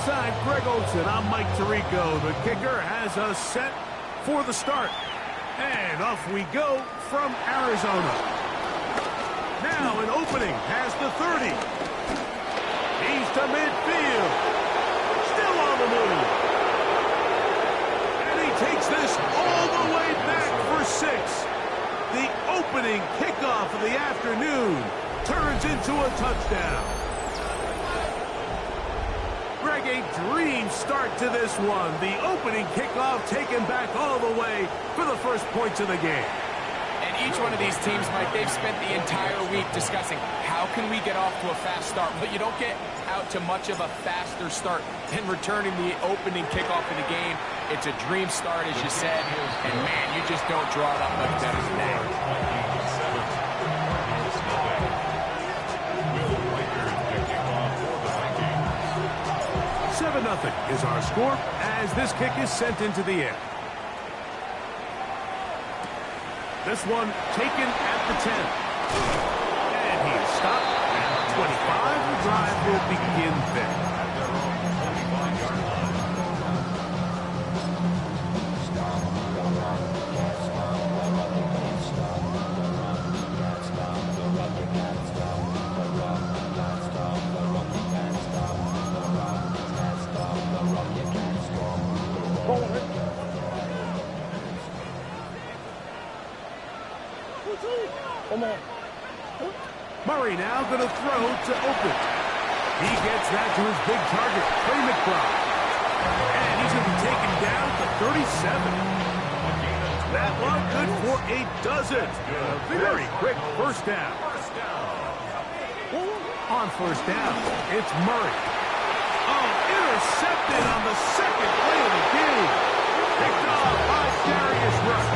Alongside Greg Olson, I'm Mike Tirico. The kicker has us set for the start. And off we go from Arizona. Now an opening past the 30. He's to midfield. Still on the move. And he takes this all the way back for 6. The opening kickoff of the afternoon turns into a touchdown. Greg, a dream start to this one. The opening kickoff taken back all the way for the first points of the game. And each one of these teams, Mike, they've spent the entire week discussing how can we get off to a fast start. But you don't get out to much of a faster start than returning the opening kickoff of the game. It's a dream start, as you said. And, man, you just don't draw it up much better than that. 7-0 is our score as this kick is sent into the air. This one taken at the 10. And he is stopped at 25. The drive will begin there. Murray now going to throw to open. He gets that to his big target, Trey McBride. And he's going to be taken down to 37. That one good for a dozen. Very quick first down. On first down, it's Murray. Oh, intercepted on the second play of the game. Picked off by Darius Rush.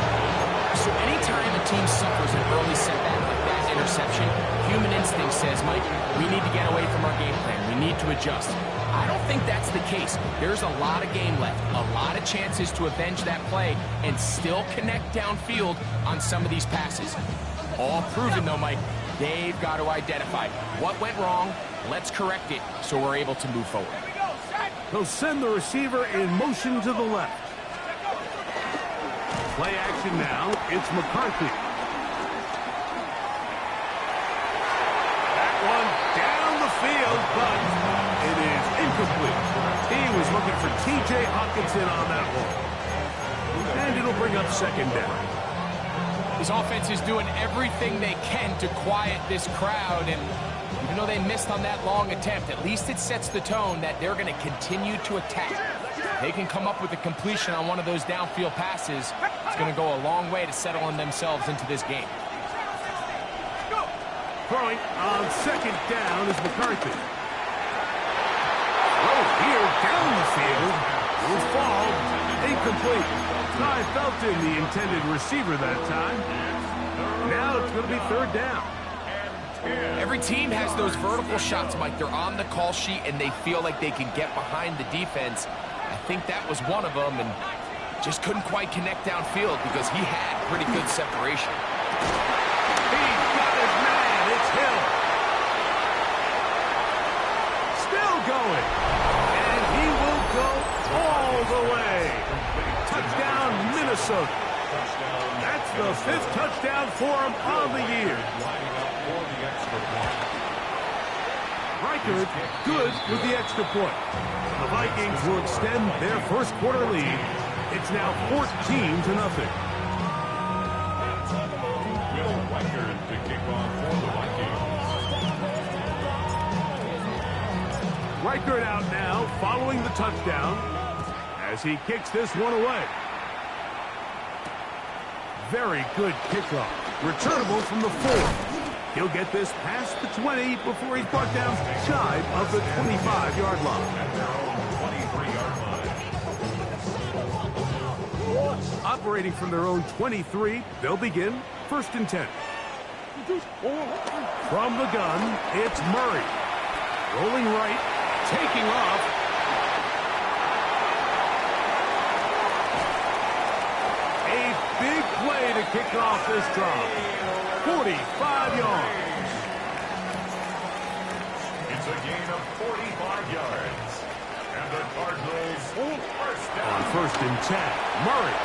So anytime a team suffers an early setback like that interception, human instinct says, Mike, we need to get away from our game plan. We need to adjust. I don't think that's the case. There's a lot of game left, a lot of chances to avenge that play and still connect downfield on some of these passes. All proven, though, Mike, they've got to identify what went wrong. Let's correct it so we're able to move forward. He'll send the receiver in motion to the left. Play action now. It's McCarthy. That one down the field, but it is incomplete. He was looking for T.J. Hawkinson on that one. And it'll bring up second down. His offense is doing everything they can to quiet this crowd, and even though they missed on that long attempt, at least it sets the tone that they're going to continue to attack. They can come up with a completion on one of those downfield passes. It's going to go a long way to settling themselves into this game. Throwing on second down is McCarthy. Oh, here down the field. Will fall. Incomplete. Ty Felton, the intended receiver that time. Now it's going to be third down. Every team has those vertical shots, Mike. They're on the call sheet, and they feel like they can get behind the defense. I think that was one of them, and just couldn't quite connect downfield because he had pretty good separation. He's got his man. It's Hill. Still going. And he will go all the way. Touchdown, Minnesota. That's the 5th touchdown for him on the year. Reichert good with the extra point. The Vikings will extend their first quarter lead. It's now 14-0. Will Reichert to kick off for the Vikings. Reichert out now following the touchdown as he kicks this one away. Very good kickoff. Returnable from the 4. He'll get this past the 20 before he's brought down shy of the 25-yard line. At their own 23-yard line. Operating from their own 23, they'll begin 1st and 10. From the gun, it's Murray. Rolling right, taking off. A big play to kick off this drive. 45 yards. It's a gain of 45 yards. And the Cardinals first down. On 1st and 10, Murray.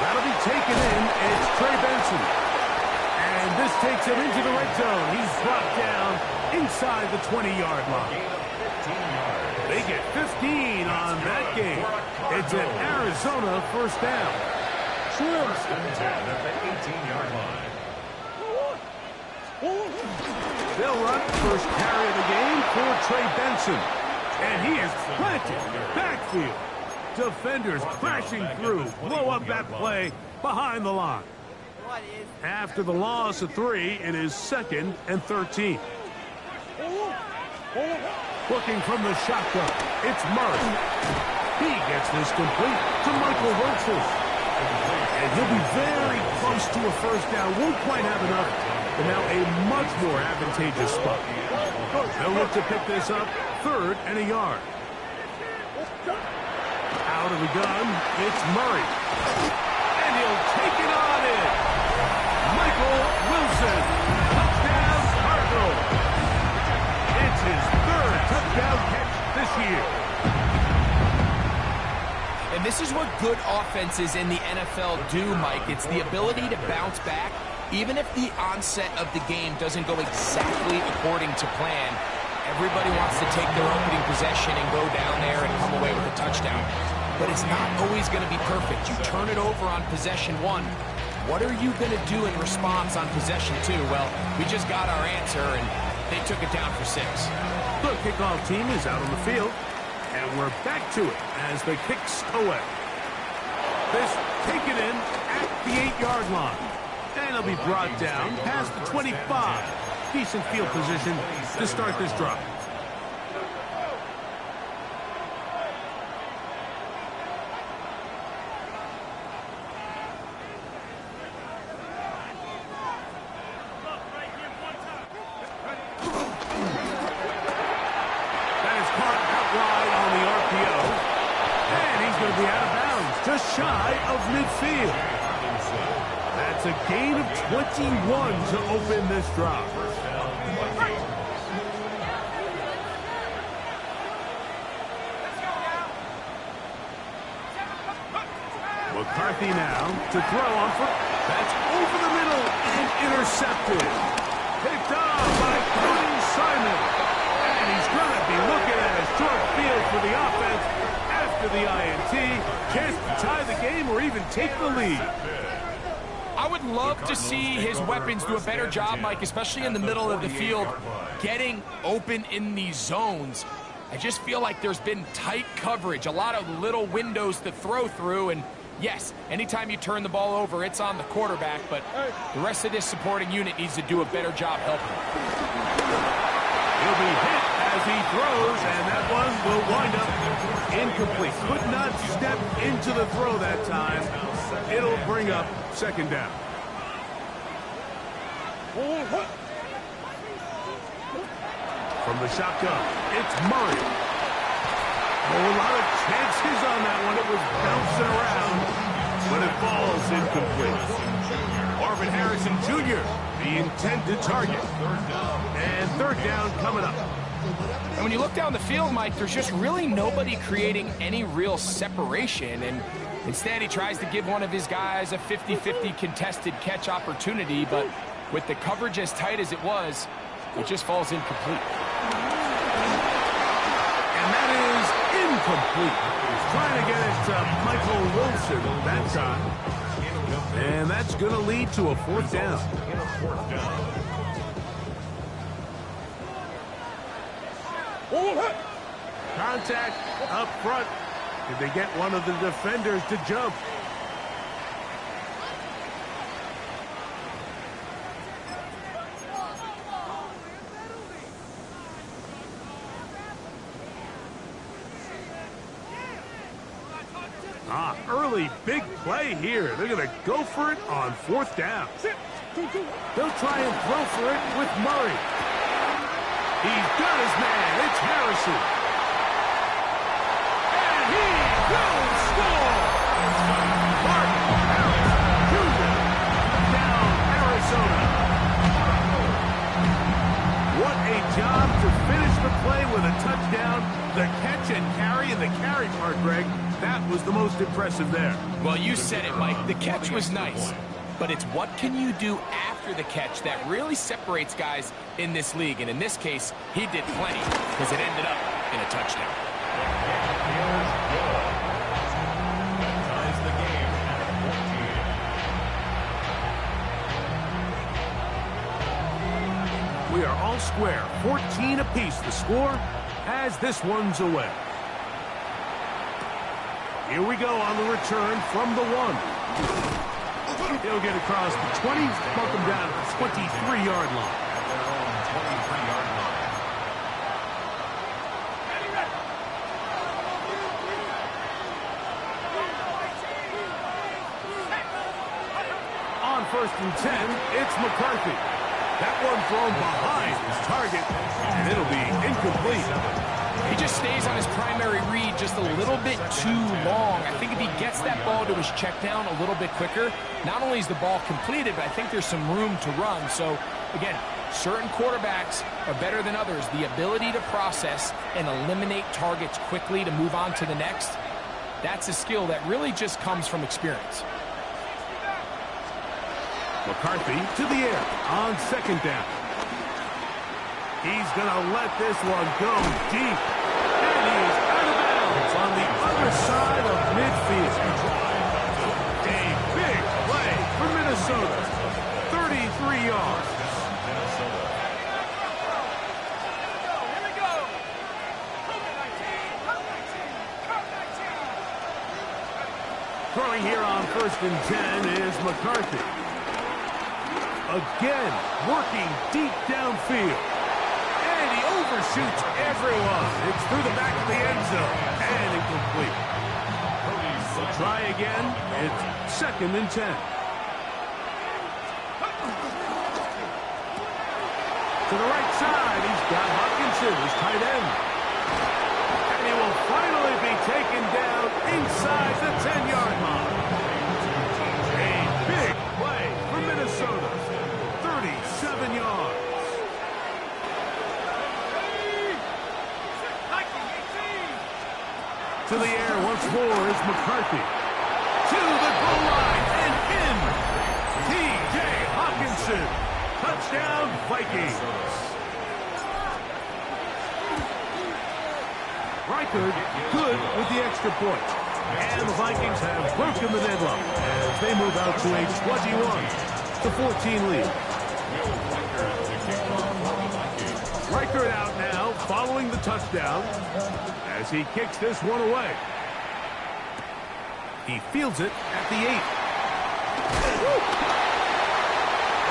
That'll be taken in. It's Trey Benson. And this takes him into the red zone. He's brought down inside the 20-yard line. They get 15 on that game. It's an Arizona first down. First and 10 at the 18-yard line. They'll run first carry of the game for Trey Benson. And he is planted backfield. Defenders crashing through. Blow up that play behind the line. After the loss of 3, it is 2nd and 13. Looking from the shotgun, it's Murray. He gets this complete to Michael Wilson. And he'll be very close to a first down. Won't quite have enough, but now a much more advantageous spot. They'll look to pick this up, 3rd and a yard. Out of the gun, it's Murray. And he'll take it on in. Michael Wilson, touchdown Cardinals. It's his 3rd touchdown catch this year. And this is what good offenses in the NFL do, Mike. It's the ability to bounce back, even if the onset of the game doesn't go exactly according to plan. Everybody wants to take their opening possession and go down there and come away with a touchdown. But it's not always going to be perfect. You turn it over on possession 1. What are you going to do in response on possession 2? Well, we just got our answer, and they took it down for 6. The kickoff team is out on the field, and we're back to it as the kicks away. This taken in at the 8-yard line. And it'll be brought down past the 25. Decent field position to start this drive. Just shy of midfield. That's a gain of 21 to open this drive. McCarthy now to throw on foot. That's over the middle and intercepted. Picked off by Cody Simon. And he's going to be looking at a short field for the offense. After the INT, chance to tie the game or even take the lead. I would love to see his weapons do a better job, Mike, especially in the middle of the field, getting open in these zones. I just feel like there's been tight coverage, a lot of little windows to throw through, and yes, anytime you turn the ball over, it's on the quarterback, but the rest of this supporting unit needs to do a better job helping. He'll be hit as he throws, and that one will wind up incomplete. Could not step into the throw that time. It'll bring up 2nd down. From the shotgun, it's Murray. Oh, a lot of chances on that one. It was bouncing around, but it falls incomplete. Marvin Harrison Jr., the intended target. And 3rd down coming up. And when you look down the field, Mike, there's just really nobody creating any real separation. And instead, he tries to give one of his guys a 50-50 contested catch opportunity. But with the coverage as tight as it was, it just falls incomplete. And that is incomplete. He's trying to get it to Michael Wilson that time. And that's going to lead to a 4th down. Contact up front. Did they get one of the defenders to jump? Early big play here. They're going to go for it on 4th down. They'll try and throw for it with Murray. He's got his man. It's Harrison. And he will score. Martin Harrison Jr. Down Arizona. What a job to finish the play. play with a touchdown. The catch and carry, and the carry part, Greg, that was the most impressive there. Well, you said it, Mike. The catch was nice, but it's what can you do after the catch that really separates guys in this league. And in this case, he did plenty because it ended up in a touchdown. Ties the game at 14. We are all square, 14 apiece the score as this one's away. Here we go on the return from the 1. He'll get across the 20, bump him down to the 23-yard line. At their own 23-yard line. On 1st and 10, it's McCarthy. That one thrown behind his target, and it'll be incomplete. He just stays on his primary read just a little bit too long. I think if he gets that ball to his check down a little bit quicker, not only is the ball completed, but I think there's some room to run. So, again, certain quarterbacks are better than others. The ability to process and eliminate targets quickly to move on to the next, that's a skill that really just comes from experience. McCarthy to the air on 2nd down. He's going to let this one go deep. And he is out of bounds on the other side of midfield. A big play for Minnesota. 33 yards. Throwing here on 1st and 10 is McCarthy. Again, working deep downfield. And he overshoots everyone. It's through the back of the end zone. And incomplete. We'll try again. It's 2nd and 10. To the right side, he's got Hawkinson, his tight end. And he will finally be taken down inside the 10-yard line. A big play for Minnesota. 37 yards. To the air once more is McCarthy. To the goal line and in. T.J. Hawkinson. Touchdown, Vikings. Reichard good with the extra point. And the Vikings have broken the deadlock as they move out to a 21-14 lead. Reichard out now following the touchdown as he kicks this one away. He fields it at the 8.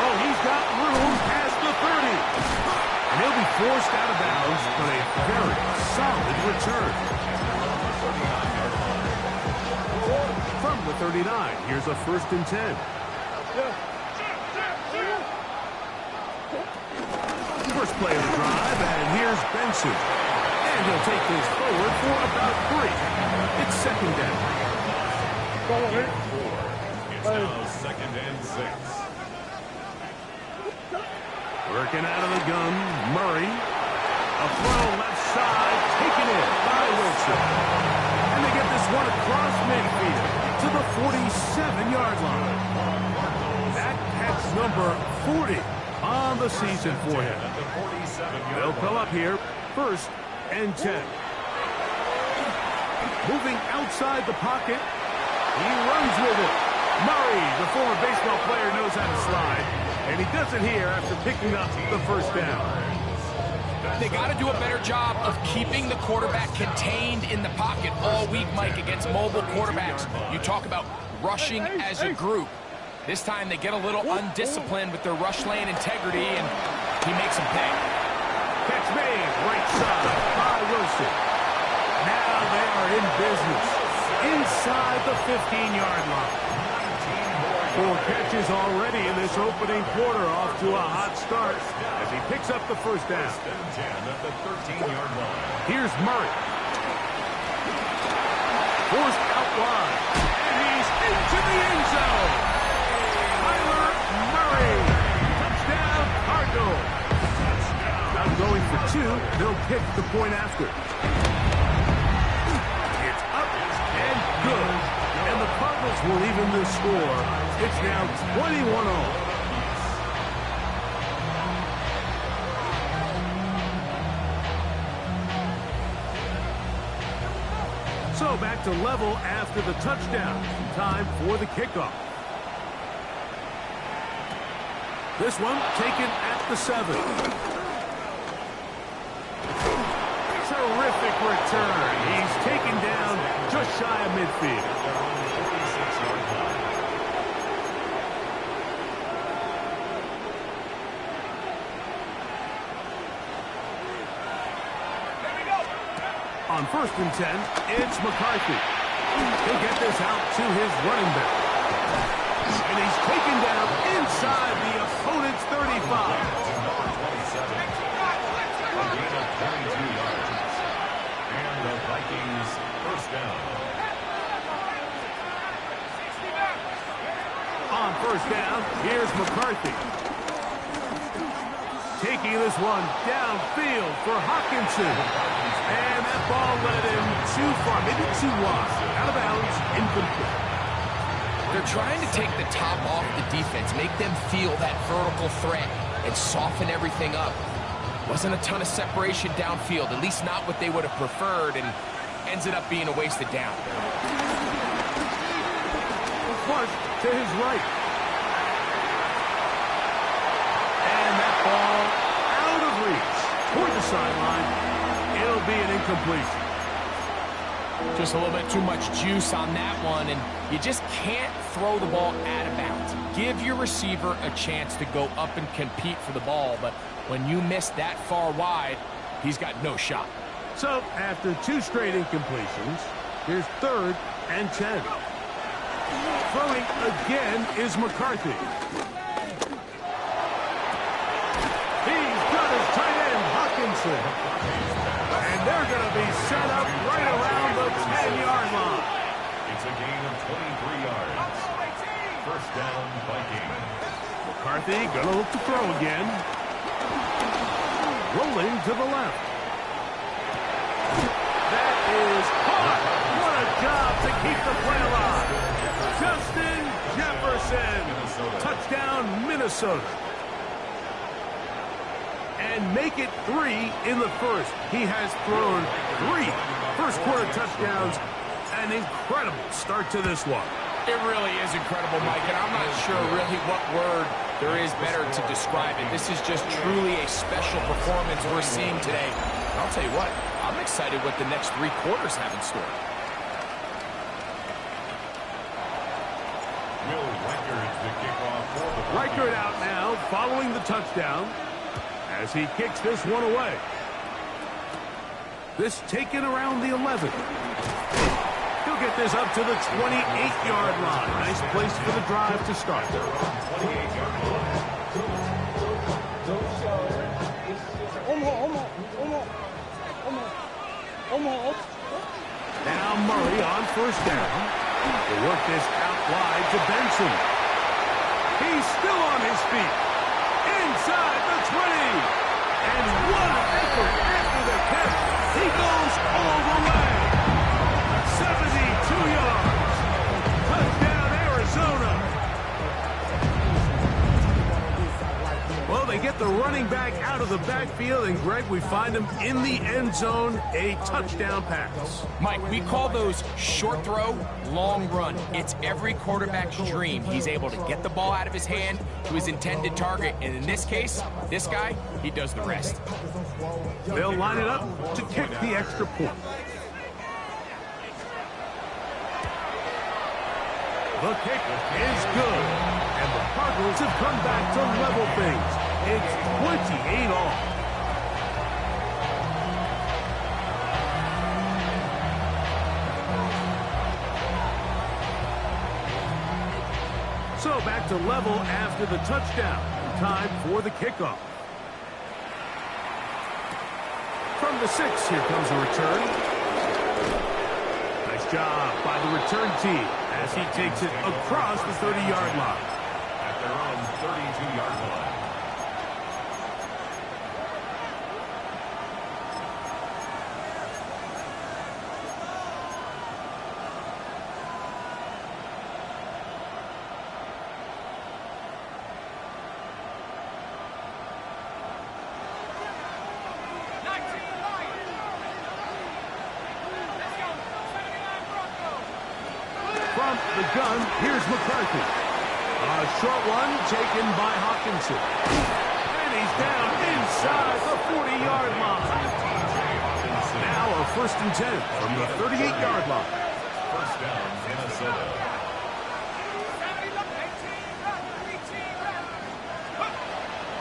Oh, he's got room past the 30. And he'll be forced out of bounds, but a very solid return. From the 39, here's a 1st and 10. First play of the drive, and here's Benson. And he'll take this forward for about 3. It's 2nd down. It's now 2nd and 6. Working out of the gun, Murray. A throw left side, taken in by Wilson. And they get this one across midfield to the 47-yard line. That catch number 40 on the season for him. They'll come up here, 1st and 10. Moving outside the pocket, he runs with it. Murray, the former baseball player, knows how to slide, and he does it here after picking up the 1st down. They got to do a better job of keeping the quarterback contained in the pocket all week, Mike, against mobile quarterbacks. You talk about rushing as a group. This time they get a little undisciplined with their rush lane integrity, and he makes them pay. Catch made, right side by Wilson. Now they are in business inside the 15-yard line. 4 catches already in this opening quarter, off to a hot start as he picks up the 1st down. At the 13-yard line. Here's Murray. Forced out wide, and he's into the end zone. Murray. Touchdown, Cardinals. Now going for after 2, they'll kick the point after. It's up and good. And the Cardinals will even the score. It's now 21-all. So back to level after the touchdown. Time for the kickoff. This one taken at the 7. Terrific return. He's taken down just shy of midfield. On 1st and 10, it's McCarthy. He'll get this out to his running back. And he's taken down inside the opponent's 35. And the Vikings first down. On 1st down, here's McCarthy. Taking this one downfield for Hawkinson. And that ball led him too far, maybe too wide. Out of bounds, incomplete. They're trying to take the top off the defense, make them feel that vertical threat, and soften everything up. Wasn't a ton of separation downfield, at least not what they would have preferred, and ends it up being a wasted down. Flush to his right. And that ball out of reach toward the sideline. It'll be an incompletion. Just a little bit too much juice on that one, and you just can't throw the ball out of bounds. Give your receiver a chance to go up and compete for the ball, but when you miss that far wide, he's got no shot. So, after 2 straight incompletions, here's 3rd and 10. Throwing again is McCarthy. He's got his tight end, Hawkinson. And they're going to be set up right around the 10-yard line. It's a gain of 23 yards. First down, Vikings. McCarthy going to look to throw again. Rolling to the left. That is caught. What a job to keep the play alive. Justin Jefferson. Touchdown, Minnesota. And make it 3 in the first. He has thrown 3 first-quarter touchdowns. An incredible start to this one. It really is incredible, Mike, and I'm not sure really what word there is better to describe it. This is just truly a special performance we're seeing today. And I'll tell you what, I'm excited what the next 3 quarters have in store. Will Reichard to kick off for the Vikings. Reichard out now following the touchdown as he kicks this one away. This taken around the 11. He'll get this up to the 28-yard line. Nice place for the drive to start. Now Murray on 1st down. They work this out wide to Benson. He's still on his feet. Inside the 20. And what an effort after the catch. He goes all the way. 72 yards. Touchdown, Arizona. Well, they get the running back out of the backfield, and Greg, we find him in the end zone, a touchdown pass. Mike, we call those short throw, long run. It's every quarterback's dream. He's able to get the ball out of his hand to his intended target, and in this case, this guy, he does the rest. They'll line it up to kick the extra point. The kick is good, and the Cardinals have come back to level things. It's 28-all. So back to level after the touchdown. Time for the kickoff. From the 6, here comes a return. Nice job by the return team as he takes it across the 30-yard line. At their own 32-yard line. From the gun, here's McCarthy. A short one taken by Hawkinson. And he's down inside the 40-yard line. Now a 1st and 10 from the 38-yard line. First down, Minnesota.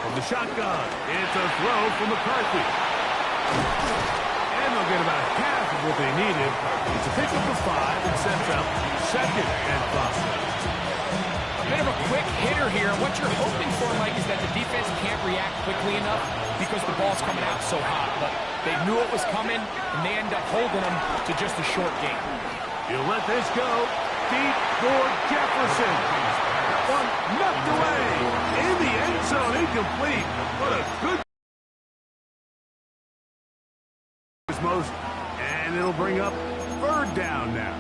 From the shotgun, it's a throw from McCarthy. And they'll get about half of what they needed. It's a pickup of 5 and sets up 2nd and 5. A bit of a quick hitter here. What you're hoping for, Mike, is that the defense can't react quickly enough because the ball's coming out so hot. But they knew it was coming, and they end up holding them to just a short game. He'll let this go. Deep for Jefferson. That one knocked away. In the end zone, incomplete. What a good most. And it'll bring up 3rd down now.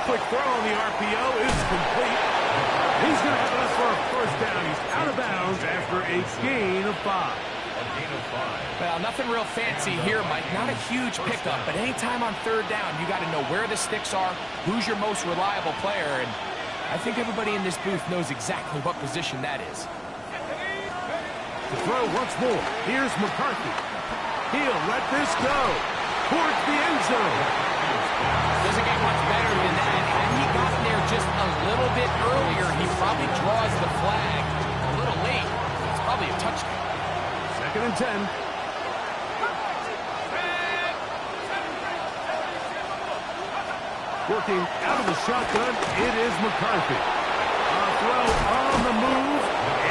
Quick throw on the RPO is complete. He's going to have enough for a 1st down. He's out of bounds after a gain of 5. A gain of 5. Well, nothing real fancy here, Mike. Not a huge pickup, but anytime on 3rd down, you got to know where the sticks are, who's your most reliable player, and I think everybody in this booth knows exactly what position that is. To throw once more. Here's McCarthy. He'll let this go towards the end zone. Doesn't get much better than that. Had he gotten there just a little bit earlier, he probably draws the flag a little late. It's probably a touchdown. 2nd and 10. Working out of the shotgun, it is McCarthy. A throw on the move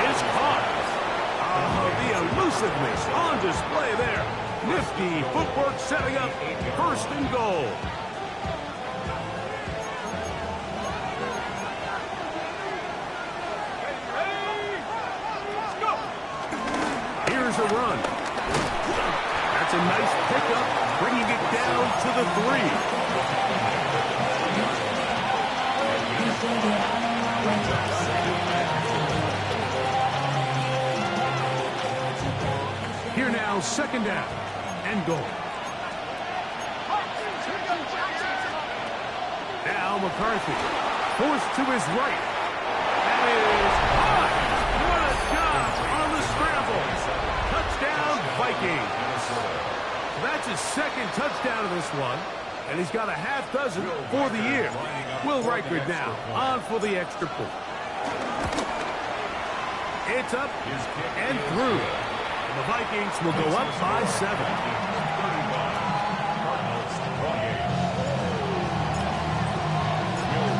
is caught. The elusiveness on display there. Nifty footwork setting up 1st and goal. Here's a run. That's a nice pickup, bringing it down to the 3. Here now, 2nd down and goal. Now McCarthy forced to his right. That is high. What a job on the scramble. Touchdown, Vikings. That's his 2nd touchdown of this one, and he's got a half dozen for the year. Will Reichard now on for the extra point. It's up and through. And the Vikings will go up by 7.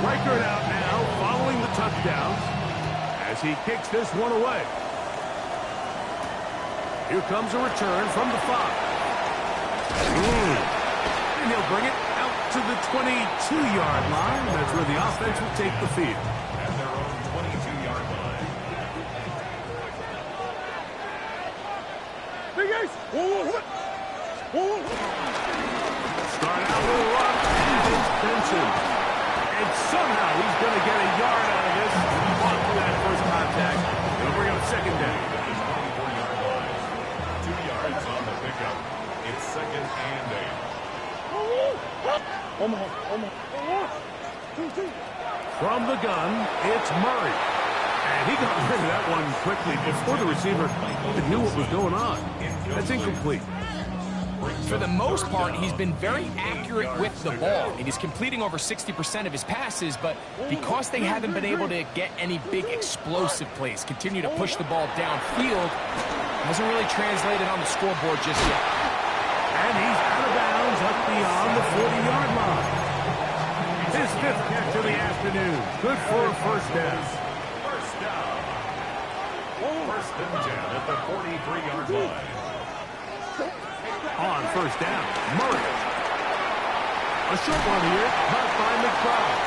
Reichard out now following the touchdown as he kicks this one away. Here comes a return from the 5. And he'll bring it out to the 22-yard line. That's where the offense will take the field. At their own 22-yard line. Start out with a run. Benson. And somehow he's going to get a yard out of this. Fought for that first contact. It'll bring up 2nd down. 24-yard line. 2 yards on the pickup. It's 2nd and 8. From the gun, it's Murray. And he got rid of that one quickly before the receiver even knew what was going on. That's incomplete. For the most part, he's been very accurate with the ball. And he's completing over 60% of his passes, but because they haven't been able to get any big explosive plays, continue to push the ball downfield, hasn't really translated on the scoreboard just yet. And he's out of bounds up beyond the 40-yard line. His 5th catch of the afternoon. Good for a 1st down. First down. 1st and 10 at the 43-yard line. On 1st down, Murray. A short one here, caught by McBride.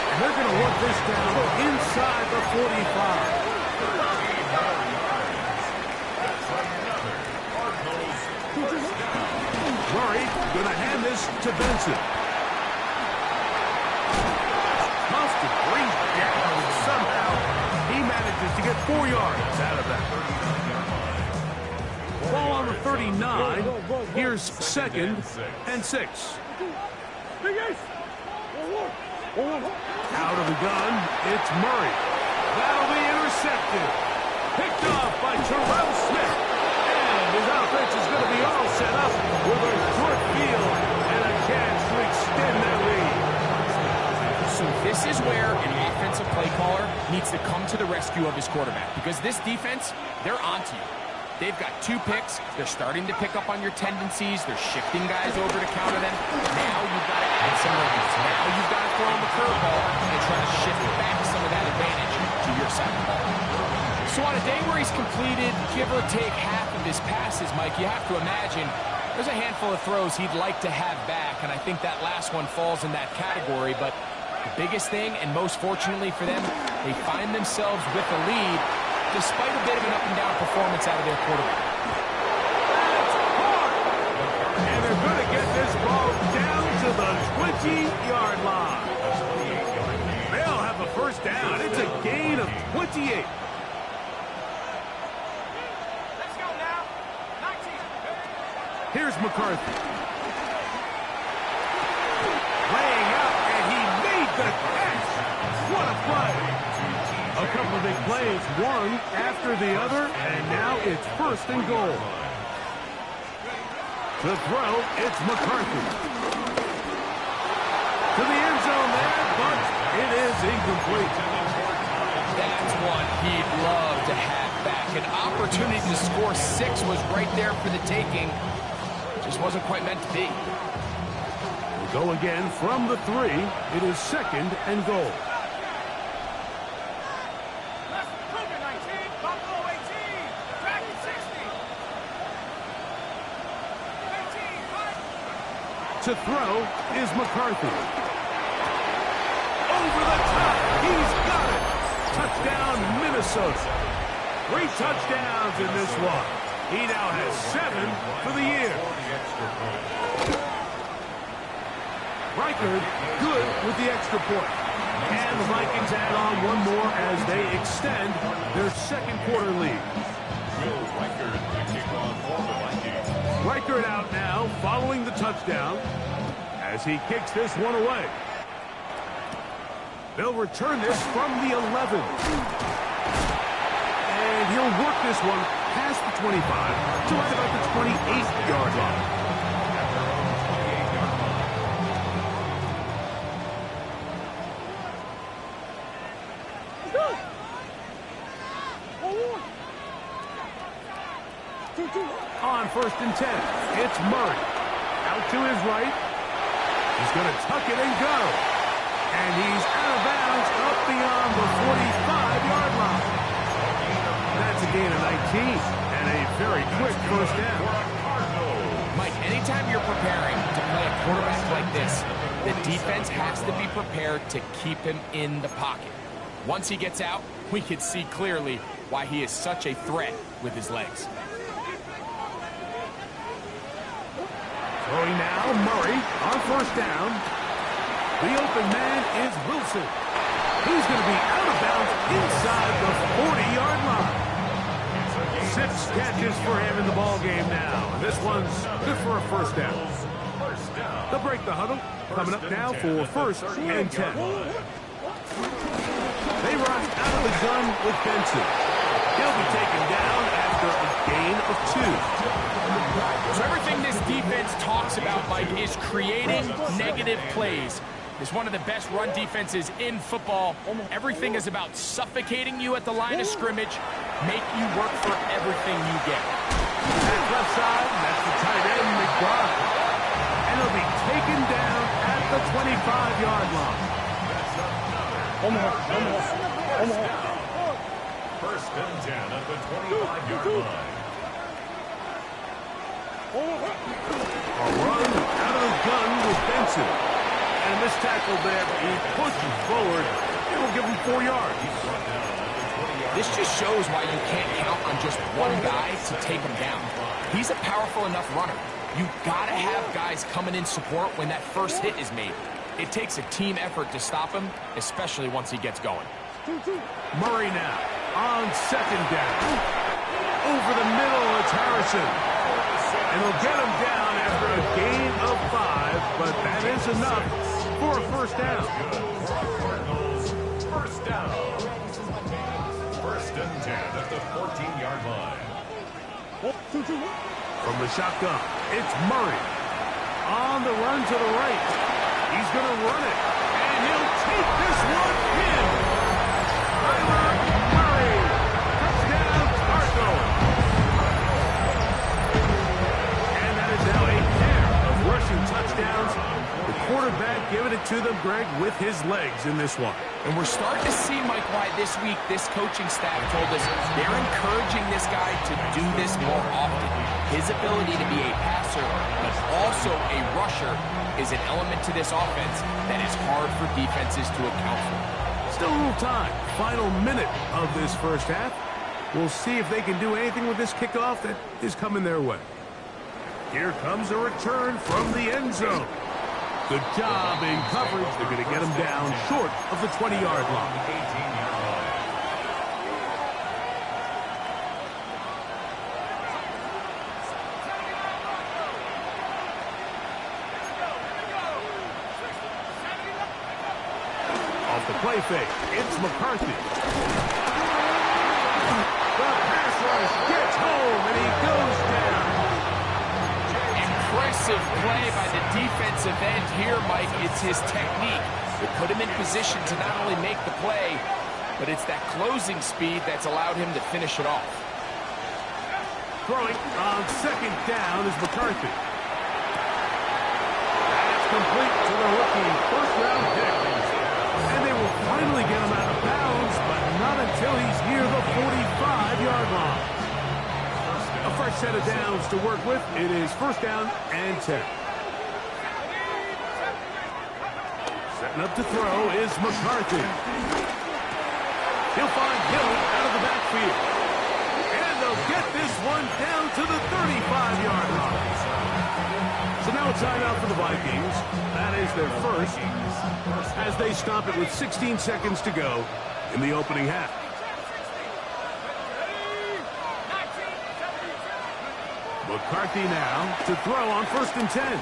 And they're going to want this down inside the 45. Murray going to hand this to Benson. Tough to bring down. Somehow he manages to get 4 yards out of that. Ball on the 39. Here's 2nd and 6. Out of the gun, it's Murray. That'll be intercepted. Picked off by Terrell Smith. And his offense is going to be all set up with a short field and a chance to extend that lead. So this is where an offensive play caller needs to come to the rescue of his quarterback, because this defense, they're onto you. They've got 2 picks. They're starting to pick up on your tendencies. They're shifting guys over to counter them. Now you've got to add some release. Now you've got to throw them a curveball and try to shift back some of that advantage to your side of the ball. So on a day where he's completed, give or take half of his passes, Mike, you have to imagine there's a handful of throws he'd like to have back, and I think that last one falls in that category. But the biggest thing, and most fortunately for them, they find themselves with a lead despite a bit of an up-and-down performance out of their quarterback. That's hard. And they're going to get this ball down to the 20-yard line. They'll have a first down. It's a gain of 28. Let's go now. 19. Here's McCarthy. Laying out, and he made the catch. What a play. A couple of big plays, one after the other, and now it's 1st and goal. To throw, it's McCarthy. To the end zone there, but it is incomplete. That's one he'd love to have back. An opportunity to score 6 was right there for the taking. Just wasn't quite meant to be. We'll go again from the 3. It is 2nd and goal. To throw is McCarthy. Over the top. He's got it. Touchdown, Minnesota. 3 touchdowns in this one. He now has 7 for the year. Reichard good with the extra point. And the Vikings add on one more as they extend their 2nd quarter lead. Reichard out now following the touchdown as he kicks this one away. They'll return this from the 11. And he'll work this one past the 25 to right about the 28-yard line. On 1st and 10, it's Murray. Out to his right. He's going to tuck it and go. And he's out of bounds up beyond the 45-yard line. That's a gain of 19 and a very quick first down. Mike, anytime you're preparing to play a quarterback like this, the defense has to be prepared to keep him in the pocket. Once he gets out, we can see clearly why he is such a threat with his legs. Throwing now, Murray on 1st down. The open man is Wilson. He's going to be out of bounds inside the 40-yard line. 6 catches for him in the ball game now. And this one's good for a first down. They'll break the huddle. Coming up now for 1st and 10. They run out of the gun with Benson. He'll be taken down after a gain of 2. So everything this defense talks about, Mike, is creating negative plays. It's one of the best run defenses in football. Everything is about suffocating you at the line of scrimmage, make you work for everything you get. That left side, that's the tight end, McBride. And he'll be taken down at the 25-yard line. 1st and 10 at the 25-yard line. A run out of the gun with Benson. And this tackle there, he pushes forward. It will give him 4 yards. This just shows why you can't count on just one guy to take him down. He's a powerful enough runner. You've got to have guys coming in support when that first hit is made. It takes a team effort to stop him, especially once he gets going. Murray now. on second down. Over the middle, it's Harrison. And they'll get him down after a gain of 5, but that is enough for a first down. Cardinals, first down. First and 10 at the 14-yard line. From the shotgun, it's Murray. On the run to the right. He's going to run it. And he'll take this one in. Murray. Touchdown, Cardinals. And that is now a pair of rushing touchdowns. The quarterback giving it to them, Greg, with his legs in this one. And we're starting to see, Mike, why this week this coaching staff told us they're encouraging this guy to do this more often. His ability to be a passer, but also a rusher, is an element to this offense that is hard for defenses to account for. Still a little time. Final minute of this first half. We'll see if they can do anything with this kickoff that is coming their way. Here comes a return from the end zone. Good job in coverage. They're going to get him down short of the 20-yard line. 18-yard line. Off the play fake, it's McCarthy. The pass rush gets home, and he goes down. Impressive play by the defensive end here, Mike. It's his technique. It put him in position to not only make the play, but it's that closing speed that's allowed him to finish it off. Throwing on second down is McCarthy. That's complete to the rookie first-round pick. And they will finally get him out of bounds, but not until he's near the 45-yard line. A fresh set of downs to work with. It is first down and 10. Setting up to throw is McCarthy. He'll find Hill out of the backfield. And they'll get this one down to the 35-yard line. So now a timeout for the Vikings. That is their first, as they stop it with 16 seconds to go in the opening half. McCarthy now to throw on first and 10. That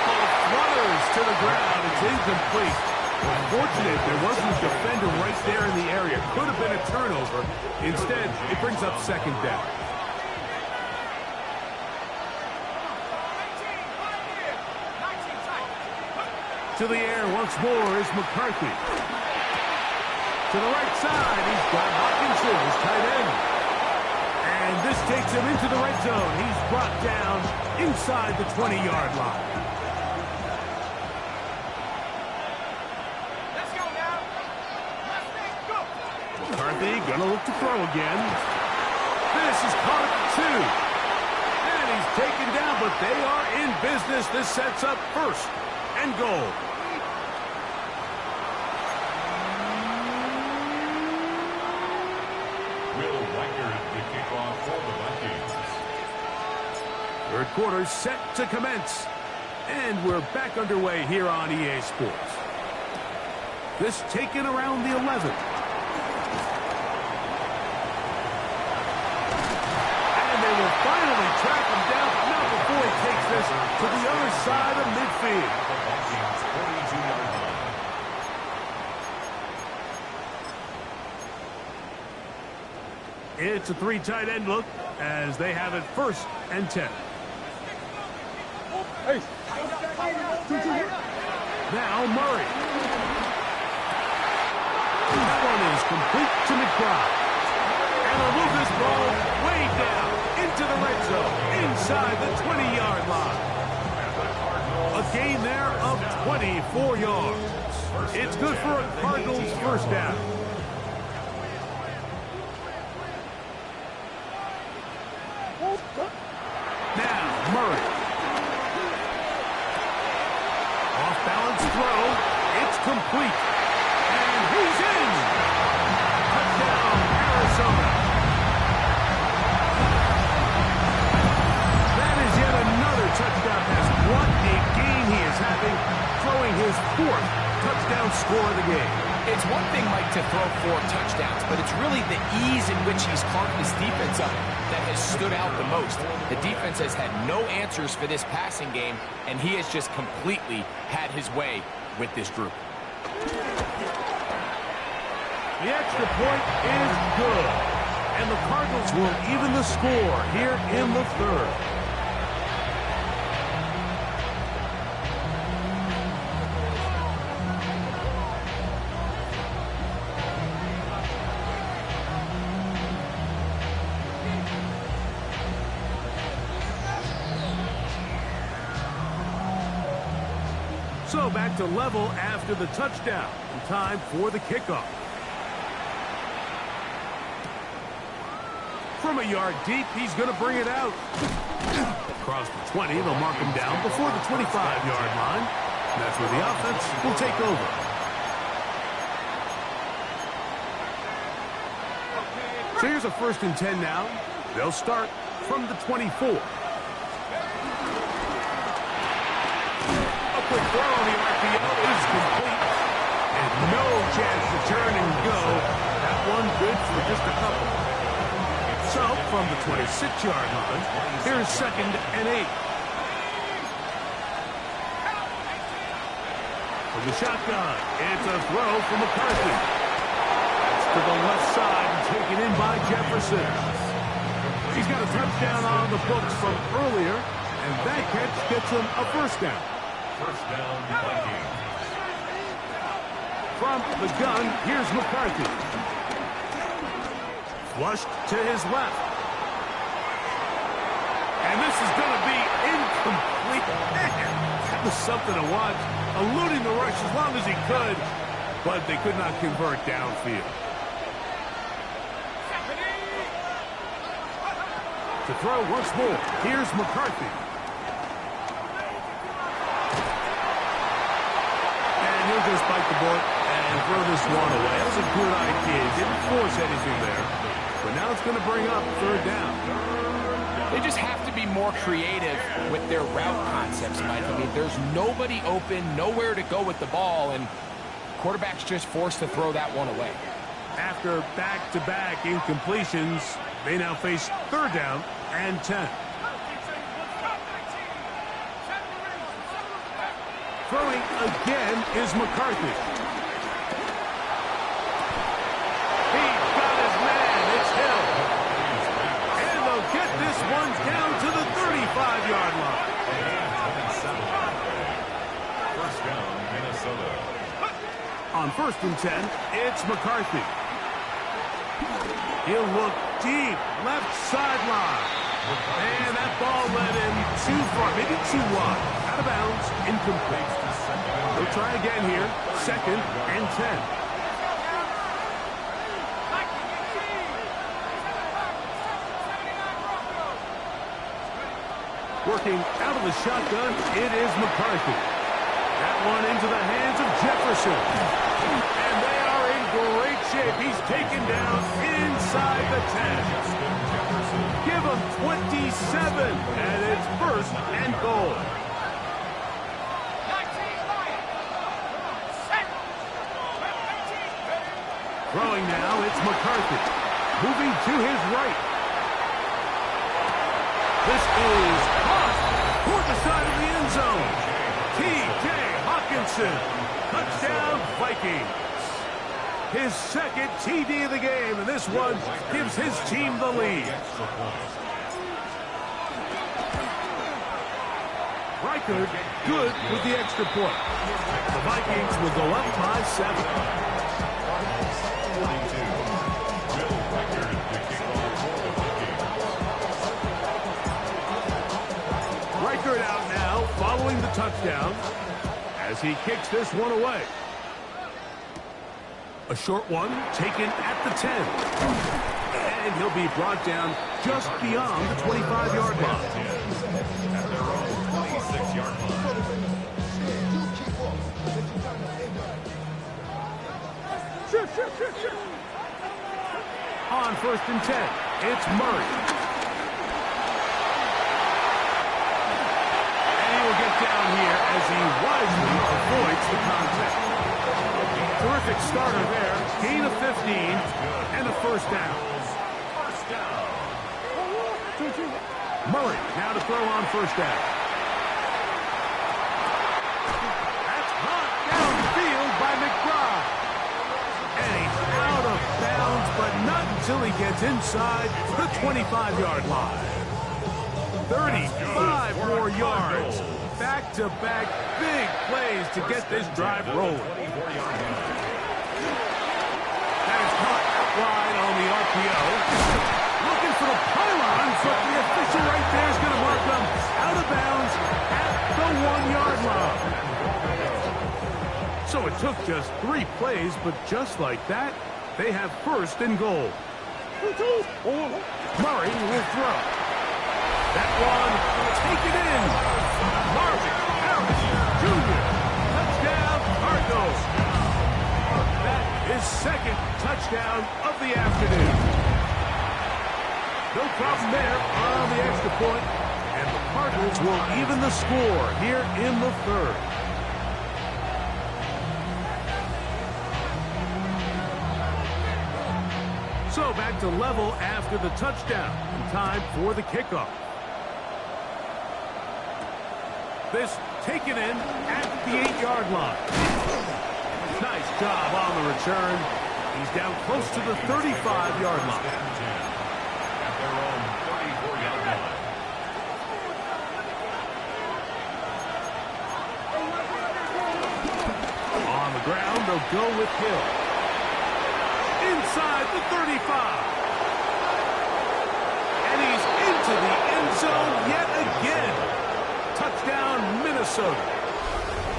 ball flutters to the ground. It's incomplete. Unfortunate there wasn't a defender right there in the area. Could have been a turnover. Instead, it brings up second down. To the air once more is McCarthy. To the right side, he's got Hawkinson, his tight end. And this takes him into the red zone. He's brought down inside the 20-yard line. Let's go now. Go. McCarthy gonna look to throw again. This is caught at 2. And he's taken down, but they are in business. This sets up first and goal. Third quarter set to commence. And we're back underway here on EA Sports. This taken around the 11th. And they will finally track him down, but not before he takes this to the other side of midfield. It's a 3 tight end look as they have it first and 10. Now Murray. That one is complete to McBride. And they'll move this ball way down into the red zone inside the 20-yard line. A gain there of 24 yards. It's good for a Cardinals first down. Now Murray. Off-balance throw. It's complete. And he's in. Touchdown, Arizona. That is yet another touchdown pass. What a game he is having, throwing his 4th touchdown score of the game. It's one thing, Mike, to throw 4 touchdowns, but it's really the ease in which he's carved his defense up that has stood out the most. The defense has had no answers for this passing game, and he has just completely had his way with this group. The extra point is good, and the Cardinals will even the score here in the third. So back to level after the touchdown. Time for the kickoff. From a yard deep, he's going to bring it out. Across the 20, they'll mark him down before the 25-yard line. That's where the offense will take over. So here's a 1st and 10 now. They'll start from the 24. Quick throw on the RPO is complete. And no chance to turn and go. That one good for just a couple. So, from the 26-yard line, here's 2nd and 8. From the shotgun, it's a throw from McCarthy. That's to the left side and taken in by Jefferson. He's got a touchdown on the books from earlier, and that catch gets him a 1st down. 1st down, Vikings. From the gun, here's McCarthy. Flushed to his left. And this is going to be incomplete. Man, that was something to watch. Eluding the rush as long as he could, but they could not convert downfield. To throw once more, here's McCarthy. He'll just bite the bullet and throw this one away. That was a good idea. Didn't force anything there. But now it's going to bring up 3rd down. They just have to be more creative with their route concepts, Mike. I mean, there's nobody open, nowhere to go with the ball, and quarterback's just forced to throw that one away. After back-to-back incompletions, they now face 3rd down and 10. Throwing again is McCarthy. He's got his man. It's Hill. And they'll get this one down to the 35-yard line. 1st down, Minnesota. On 1st and 10, it's McCarthy. He'll look deep, left sideline. And that ball led him too far, maybe too wide. Out of bounds, incomplete. They'll try again here, 2nd and 10. Working out of the shotgun, it is McCarthy. That one into the hands of Jefferson. And they are in great shape. He's taken down inside the 10. Give him 27, and it's 1st and goal. Throwing now, it's McCarthy. Moving to his right. This is caught toward the side of the end zone. T.J. Hawkinson. Touchdown, Vikings. His 2nd TD of the game, and this one gives his team the lead. Reichard good with the extra point. The Vikings will go up by 7. 42. Will Reichard, the kickoff for the Vikings. Reichard out now, following the touchdown, as he kicks this one away. A short one taken at the 10. And he'll be brought down just beyond the 25-yard line. At their own 26-yard line. On 1st and 10, it's Murray. And he will get down here as he wisely avoids the contact. Terrific starter there. Gain of 15 and a first down. First down. Murray now to throw on first down. That's hot downfield by McBride. And he's out of bounds, but not until he gets inside the 25-yard line. 35 more yards. Back-to-back big plays to get this drive rolling. That is caught out wide on the RPO. Looking for the pylon, but the official right there is going to mark them out of bounds at the 1-yard line. So it took just 3 plays, but just like that, they have first and goal. Murray will throw. That one taken in. Marvin Harris Jr. Touchdown, Cardinals. That is second touchdown of the afternoon. No problem there on the extra point, and the Cardinals will even the score here in the third. So back to level after the touchdown, and time for the kickoff. This taken in at the 8-yard line. Nice job on the return. He's down close to the 35-yard line. At their own 34-yard line. On the ground, they'll go with Hill. Inside the 35. And he's into the end zone yet again. Touchdown, Minnesota.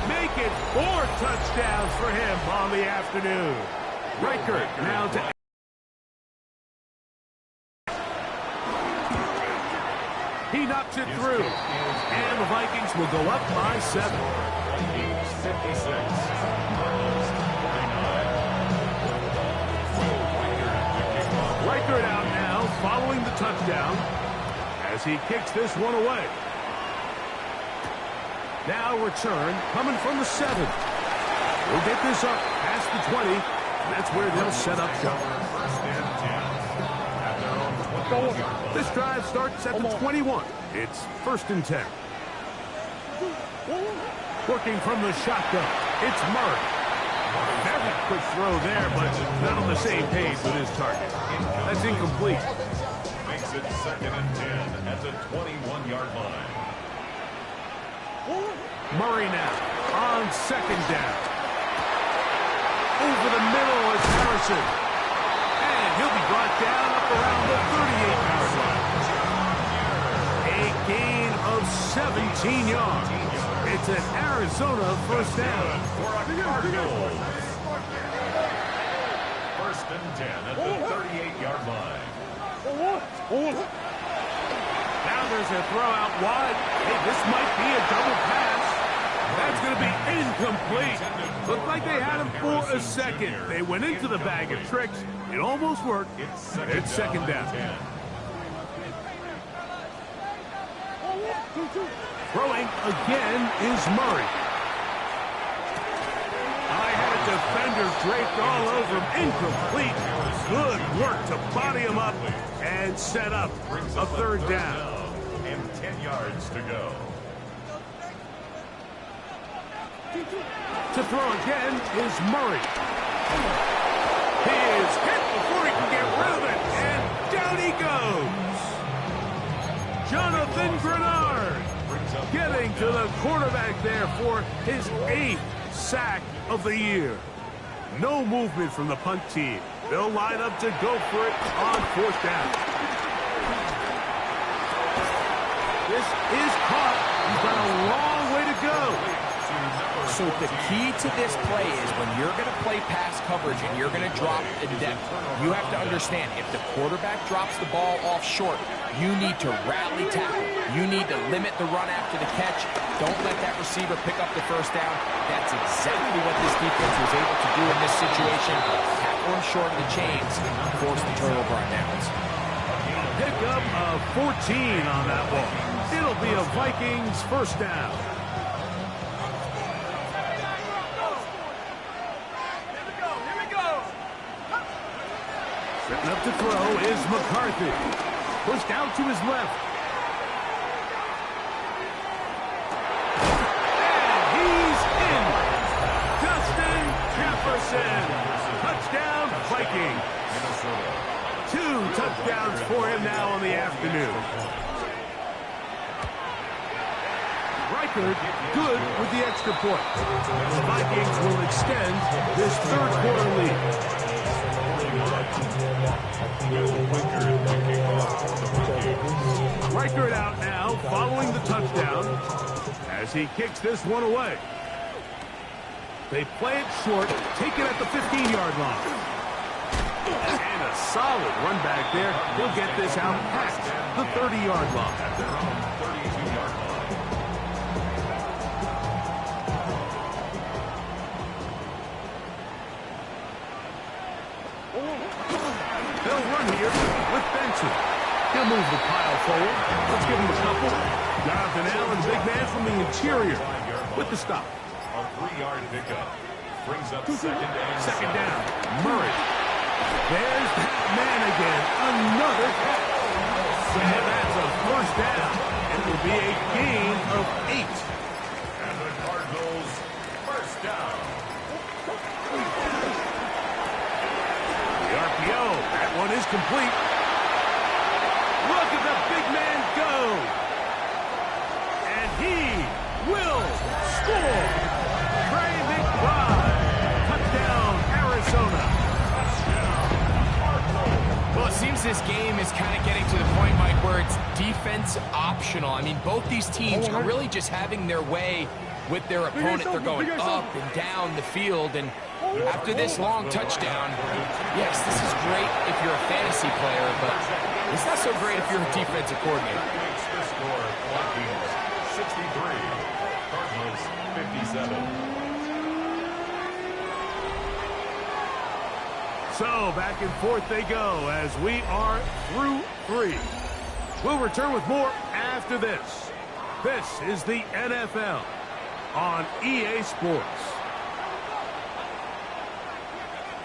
Make it 4 touchdowns for him on the afternoon. Reichert now to... He knocks it through. And the Vikings will go up by 7. 56. Reichert out now, following the touchdown, as he kicks this one away. Now return, coming from the 7. We'll get this up past the 20, and that's where they'll set up shop. This drive starts at the 21. It's 1st and 10. Working from the shotgun, it's Murray. Very quick throw there, but not on the same page with his target. That's incomplete. Makes it 2nd and 10 at the 21-yard line. Murray now on 2nd down. Over the middle is Harrison. And he'll be brought down up around the 38-yard line. A gain of 17 yards. It's an Arizona first down. For a Cardinals. 1st and 10 at the 38-yard line. Now there's a throw out wide. Hey, this might be a double pass. That's going to be incomplete. Looked like they had him for a second. They went into the bag of tricks. It almost worked. It's second down. Throwing again is Murray. I had a defender draped all over him. Incomplete. Good work to body him up and set up a 3rd down. And 10 yards to go. To throw again is Murray. He is hit before he can get rid of it, and down he goes. Jonathan Grenard getting to the quarterback there for his 8th sack of the year. No movement from the punt team. They'll line up to go for it on 4th down. This is caught. He's got a long way to go. So the key to this play is when you're going to play pass coverage and you're going to drop in depth, you have to understand if the quarterback drops the ball off short, you need to rally tackle. You need to limit the run after the catch. Don't let that receiver pick up the first down. That's exactly what this defense was able to do in this situation. Tackle him short of the chains, force the turnover on downs. Pickup of 14 on that ball. It'll be a Vikings first down. Setting up to throw is McCarthy. Pushed out to his left. And he's in. Justin Jefferson. Touchdown, Vikings. 2 touchdowns for him now on the afternoon. Reichard good with the extra point. The Vikings will extend this third quarter lead. Reichard out now following the touchdown as he kicks this one away. They play it short, take it at the 15-yard line. And a solid run back there. He'll get this out past the 30-yard line. At their own 32-yard line. They'll run here with Benson. He'll move the pile forward. Let's give him a couple. Jonathan Allen, big man from the interior with the stop. A 3-yard pickup. Brings up second down. Murray. There's that man again. Another catch. And that's a first down. It will be a gain of 8. And the Cardinals first down. The RPO. That one is complete. Look at the big man go. And he will score. Trey McBride. Touchdown, Arizona. Well, it seems this game is kind of getting to the point, Mike, where it's defense optional. I mean, both these teams are really just having their way with their opponent. They're going up and down the field, and after this long touchdown, yes, this is great if you're a fantasy player, but it's not so great if you're a defensive coordinator. The score, Vikings 63, Cardinals 57. So, back and forth they go as we are through 3. We'll return with more after this. This is the NFL on EA Sports.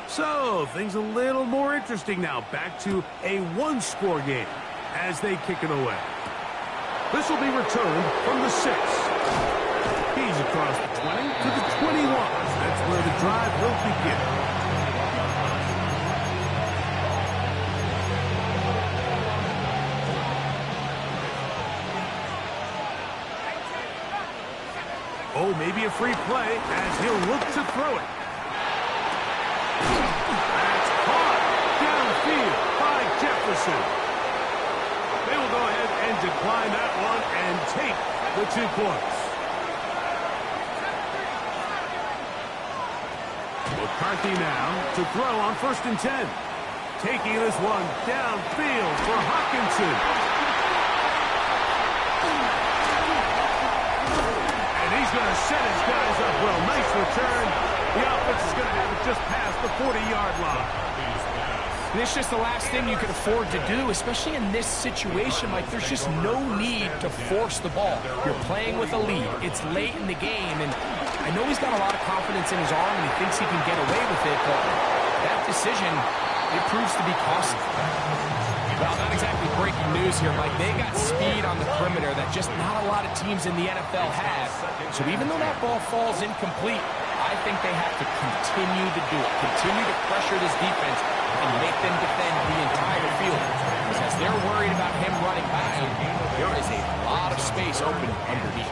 So, things a little more interesting now. Back to a 1-score game as they kick it away. This will be returned from the 6. He's across the 20 to the 21. That's where the drive will begin. Oh, maybe a free play as he'll look to throw it. That's caught downfield by Jefferson. They will go ahead and decline that one and take the 2 points. McCarthy now to throw on 1st and 10. Taking this one downfield for Hawkinson. He's going to set his guys up well. Nice return. The offense is going to have it just past the 40-yard line. And it's just the last thing you can afford to do, especially in this situation. Like, there's just no need to force the ball. You're playing with a lead. It's late in the game, and I know he's got a lot of confidence in his arm, and he thinks he can get away with it, but that decision, it proves to be costly. Well, not exactly breaking news here, Mike. They got speed on the perimeter that just not a lot of teams in the NFL have. So even though that ball falls incomplete, I think they have to continue to do it. Continue to pressure this defense and make them defend the entire field. Because as they're worried about him running by them, there is a lot of space open underneath.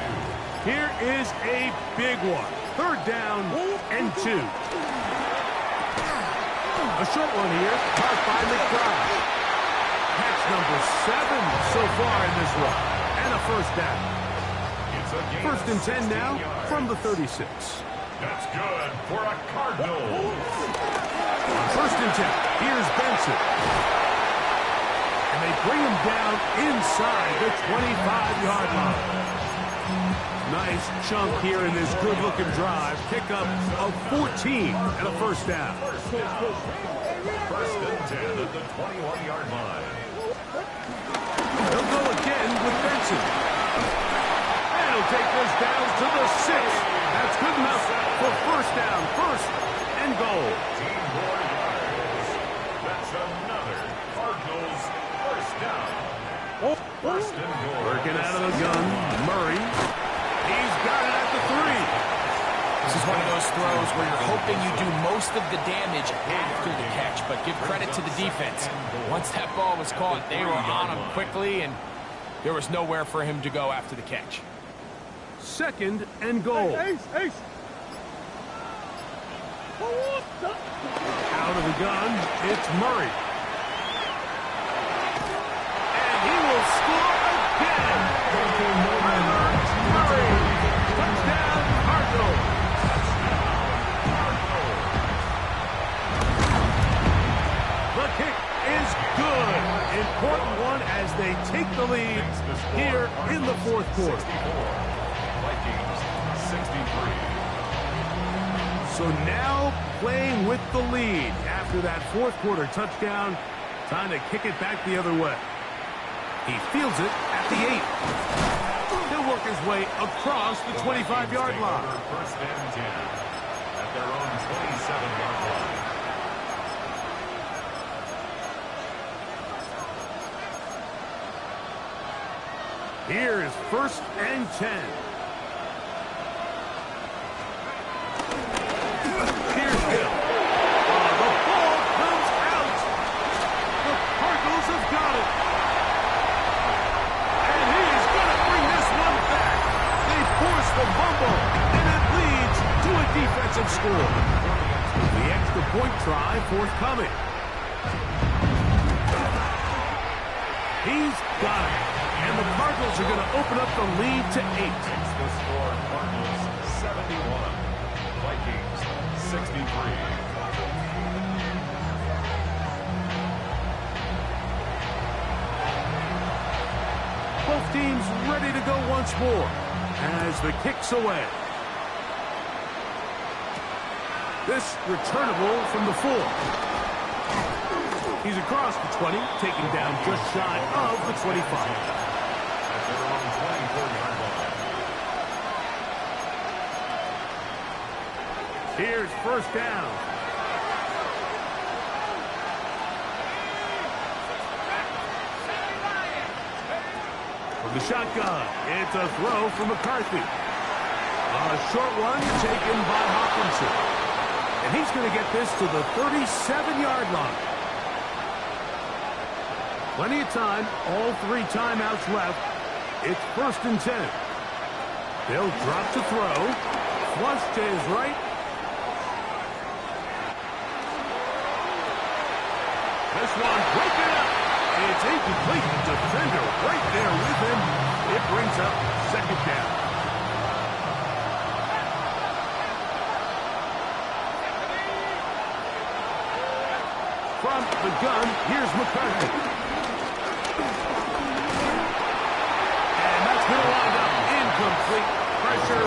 Here is a big one. 3rd down and 2. A short one here, caught by McBride. Catch number 7 so far in this run. And a first down. 1st and 10 now from the 36. That's good for a Cardinal. 1st and 10. Here's Benson. And they bring him down inside the 25-yard line. Nice chunk here in this good-looking drive. Pickup of 14 and a first down. 1st and 10 at the 21-yard line. They'll go again with Benson. And he'll take this down to the 6. That's good enough for first down. 1st and goal. Team 4 yards. That's another throws where you're hoping you do most of the damage after the catch, but give credit to the defense. Once that ball was caught, they were on him quickly, and there was nowhere for him to go after the catch. 2nd and goal. Out of the gun, it's Murray. And he will score again. Murray. Touchdown, Cardinals. The kick is good. Important one as they take the lead here in the 4th quarter. Vikings 63. So now playing with the lead after that 4th quarter touchdown. Time to kick it back the other way. He fields it at the 8. He'll work his way across the 25-yard line. 1st and 10 at their own 27-yard line. Here's 1st and 10. Here's Hill. The ball comes out. The Cardinals have got it. And he is going to bring this one back. They force the fumble, and it leads to a defensive score. The extra point try forthcoming. He's got it. And the Cardinals are going to open up the lead to 8. Takes the score, Cardinals 71, Vikings 63. Both teams ready to go once more as the kick's away. This returnable from the 4. He's across the 20, taking down just shy of the 25. Here's 1st down. From the shotgun, it's a throw from McCarthy. A short one taken by Hawkinson. And he's going to get this to the 37-yard line. Plenty of time, all 3 timeouts left. It's 1st and 10. They'll drop to throw. Flush to his right. This one broken up. It's incomplete. The defender right there with him. It brings up 2nd down. From the gun, here's McCarthy. And that's going to wind up incomplete. Pressure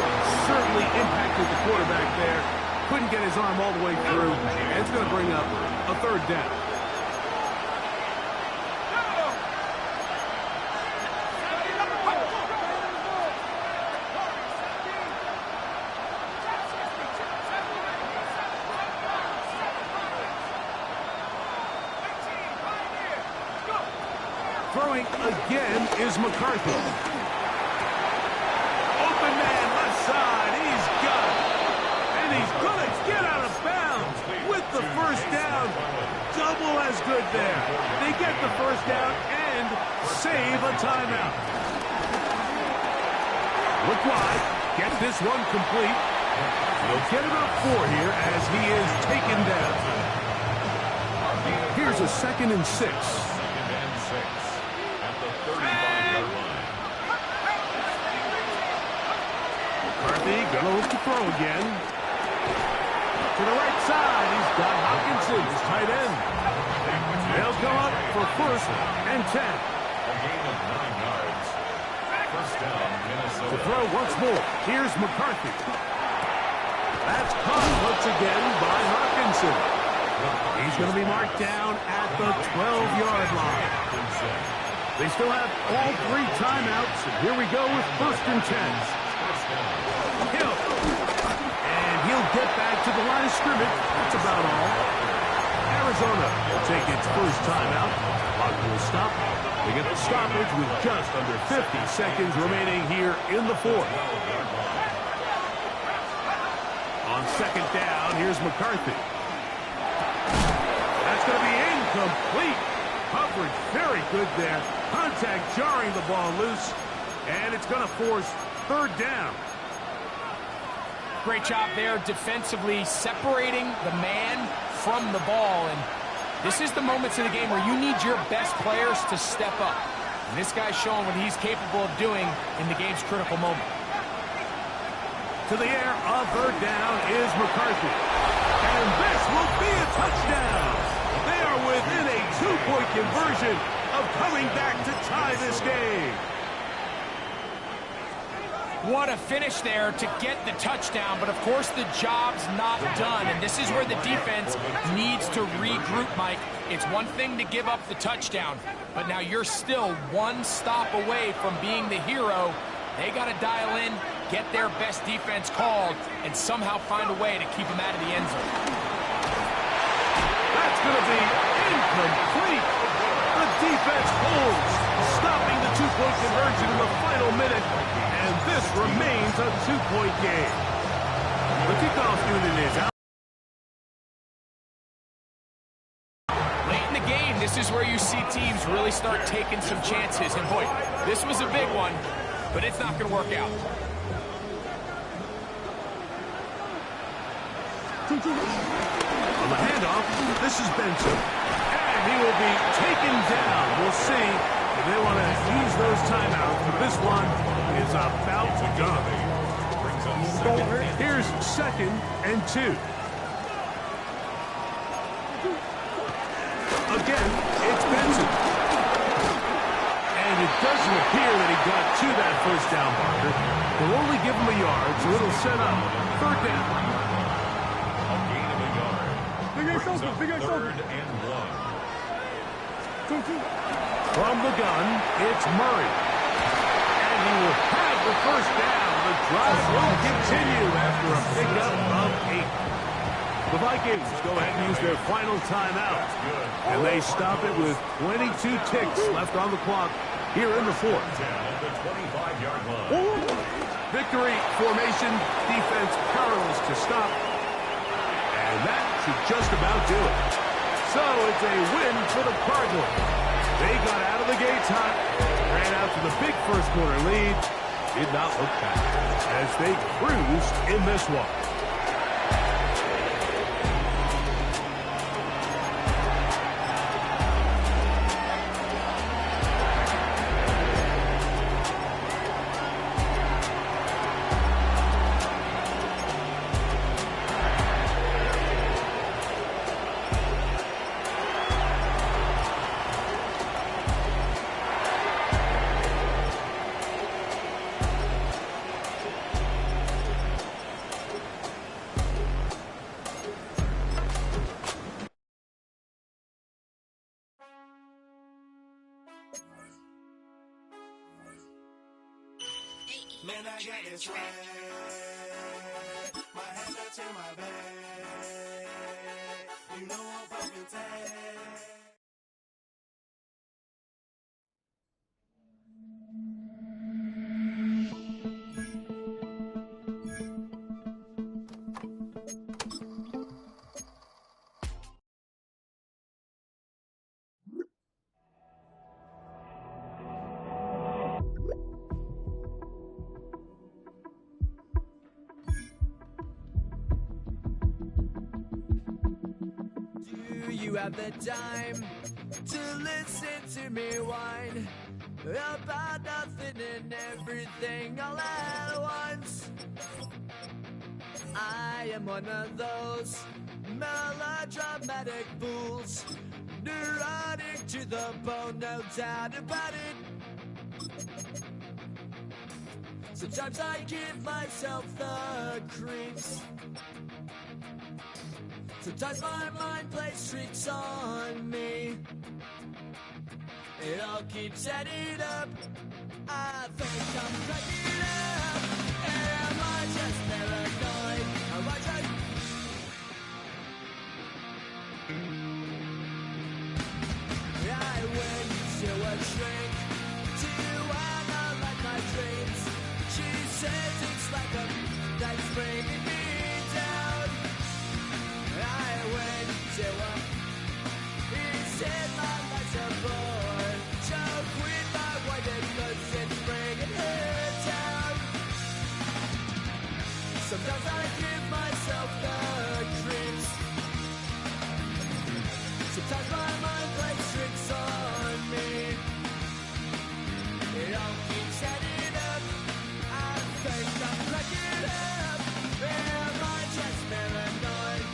certainly impacted the quarterback there. Couldn't get his arm all the way through. And it's going to bring up a 3rd down. Throwing again is McCarthy. Open man left side. He's got it. And he's going to get out of bounds with the 1st down. Double as good there. They get the 1st down and save a timeout. Look wide. Get this one complete. He'll get about 4 here as he is taken down. Here's a 2nd and 6. McCarthy gonna look to throw again. To the right side, he's got Hawkinson, his tight end. They'll go up for 1st and 10. A gain of 9 yards. 1st down, Minnesota. To throw once more, here's McCarthy. That's caught once again by Hawkinson. He's going to be marked down at the 12-yard line. They still have all 3 timeouts, and here we go with 1st and 10. Hill. And he'll get back to the line of scrimmage. That's about all. Arizona will take its 1st timeout. Clock will stop. They get the stoppage with just under 50 seconds remaining here in the 4th. On second down. Here's McCarthy. That's going to be incomplete. Coverage very good there. Contact jarring the ball loose. And it's going to force third down. Great job there defensively, separating the man from the ball. And this is the moments of the game where you need your best players to step up. And this guy's showing what he's capable of doing in the game's critical moment. To the air, a third down is McCarthy. And this will be a touchdown. They are within a 2-point conversion of coming back to tie this game. What a finish there to get the touchdown, but of course the job's not done, and this is where the defense needs to regroup, Mike. It's one thing to give up the touchdown, but now you're still one stop away from being the hero. They got to dial in, get their best defense called, and somehow find a way to keep them out of the end zone. That's going to be incomplete. The defense holds, stopping the 2-point conversion in the final minute. And this remains a 2-point game. The kickoff unit is out. Late in the game, this is where you see teams really start taking some chances. And boy, this was a big one, but it's not going to work out. On the handoff, this is Benson. And he will be taken down. We'll see if they want to use those timeouts, but this one is about to go. Here's 2nd and 2. Again, it's Benson. And it doesn't appear that he got to that first down marker. They'll only give him a yard, so it'll set up third down. A gain of a yard. Third and 1. From the gun, it's Murray. And he will have the first down. The drive will continue after a pickup of 8. The Vikings go ahead and use their final timeout. And they stop it with 22 ticks left on the clock here in the 4th. At the 25-yard line. Victory formation, defense powerless to stop. And that should just about do it. So it's a win for the Cardinals. They got out of the gates hot, ran out to the big first-quarter lead, did not look back as they cruised in this one. Man, I got this right. My head touching my bed. You know I'm fucking tired. You have the time to listen to me whine about nothing and everything all at once. I am one of those melodramatic fools, neurotic to the bone, no doubt about it. Sometimes I give myself the creeps. Sometimes my mind plays tricks on me. It all keeps adding up. I think I'm cracking up. Am I just paranoid? Am I just... I went to a shrink to analyze my dreams. She says it's like a that's bringing me down. I give myself the creeps. Sometimes my mind plays tricks on me. It all keeps adding up. I think I'm cracking up. Am I just paranoid?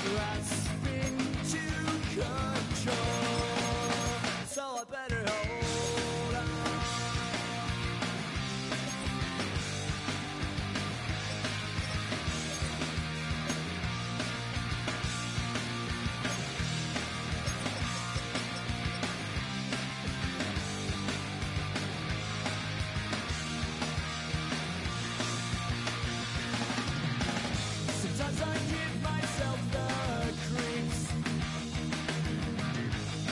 Grasping to control, so I better hold on. Sometimes I give myself the creeps.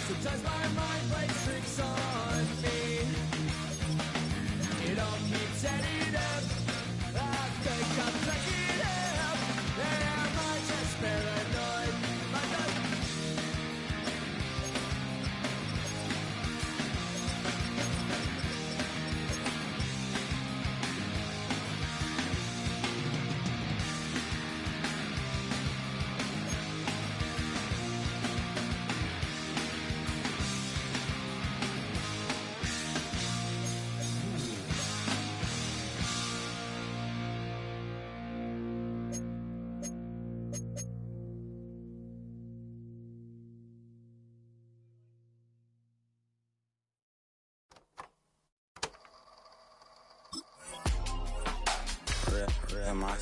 Sometimes my mind plays tricks on me. It all keeps adding up. I think I'm cracking up. Am I just paranoid? My God. Real, my